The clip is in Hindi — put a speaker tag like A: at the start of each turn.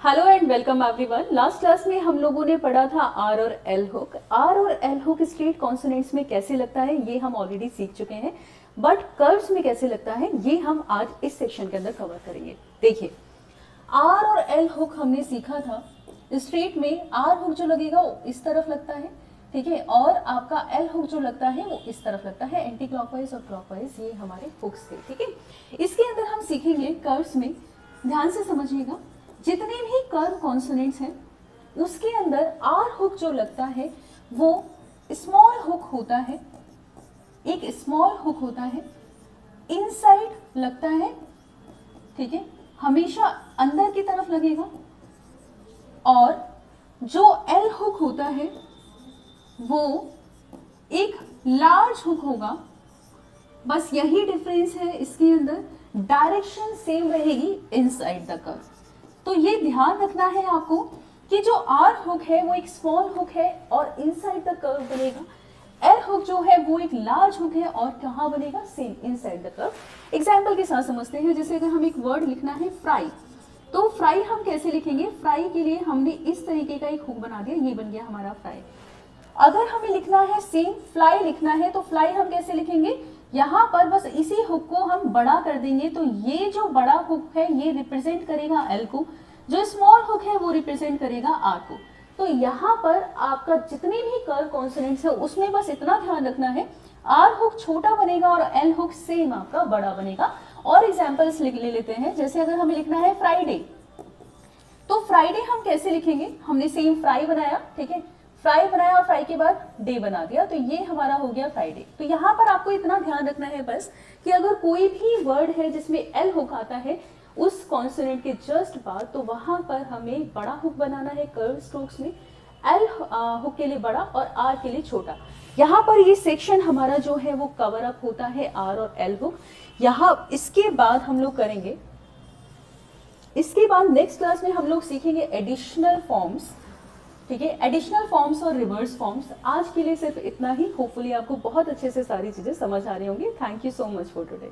A: Hello and welcome everyone. Last class में हम लोगों ने पढ़ा था आर और एल हुक। आर और एल हुक स्ट्रेट कॉन्सोनेंट्स में कैसे लगता है ये हम ऑलरेडी सीख चुके हैं, बट कर्व्स में कैसे लगता है ये हम आज इस सेक्शन के अंदर कवर करेंगे। देखिए, आर और एल हुक हमने सीखा था। स्ट्रेट में आर हुक जो लगेगा वो इस तरफ लगता है, ठीक है, और आपका एल हुक जो लगता है वो इस तरफ लगता है। एंटी क्लॉकवाइज और क्लॉकवाइज ये हमारे हुक्स थे, ठीक है। इसके अंदर हम सीखेंगे कर्व्स में, ध्यान से समझिएगा, जितने भी कर्व कॉन्सोनेंट्स हैं उसके अंदर आर हुक जो लगता है वो स्मॉल हुक होता है, एक स्मॉल हुक होता है, इनसाइड लगता है, ठीक है, हमेशा अंदर की तरफ लगेगा। और जो एल हुक होता है वो एक लार्ज हुक होगा। बस यही डिफरेंस है इसके अंदर, डायरेक्शन सेम रहेगी इनसाइड द कर्व। तो ये ध्यान रखना है आपको कि जो आर हुक है वो एक स्मॉल हुक है और इनसाइड द कर्व बनेगा। एल हुक जो है वो एक लार्ज हुक है और कहाँ बनेगा, same inside the curve. Example के साथ समझते हैं। जैसे अगर हम एक वर्ड लिखना है फ्राई, तो फ्राई हम कैसे लिखेंगे? फ्राई के लिए हमने इस तरीके का एक हुक बना दिया, ये बन गया हमारा फ्राई। अगर हमें लिखना है सेम फ्लाई लिखना है, तो फ्लाई हम कैसे लिखेंगे? यहाँ पर बस इसी हुक को हम बड़ा कर देंगे, तो ये जो बड़ा हुक है ये रिप्रेजेंट करेगा एल को, जो स्मॉल हुक है वो रिप्रेजेंट करेगा आर को। तो यहाँ पर आपका जितने भी कर्व कॉन्सोनेंट्स है उसमें बस इतना ध्यान रखना है, आर हुक छोटा बनेगा और एल हुक सेम आपका बड़ा बनेगा। और एग्जाम्पल्स ले लेते हैं। जैसे अगर हमें लिखना है फ्राइडे, तो फ्राइडे हम कैसे लिखेंगे? हमने सेम फ्राई बनाया, ठीक है, फ्राई बनाया और फ्राई के बाद डे बना दिया, तो ये हमारा हो गया फ्राइडे। तो यहाँ पर आपको इतना ध्यान रखना है बस कि अगर कोई भी वर्ड है जिसमें एल हुक आता है उस कॉन्सोनेंट के जस्ट बाद, तो वहां पर हमें बड़ा हुक बनाना है कर्व स्ट्रोक्स में, एल हुक के लिए बड़ा और आर के लिए छोटा। यहाँ पर ये सेक्शन हमारा जो है वो कवर अप होता है आर और एल हुक। यहाँ इसके बाद हम लोग करेंगे, इसके बाद नेक्स्ट क्लास में हम लोग सीखेंगे एडिशनल फॉर्म्स, ठीक है, एडिशनल फॉर्म्स और रिवर्स फॉर्म्स। आज के लिए सिर्फ इतना ही। होपफुली आपको बहुत अच्छे से सारी चीजें समझ आ रही होंगी। Thank you so much for today.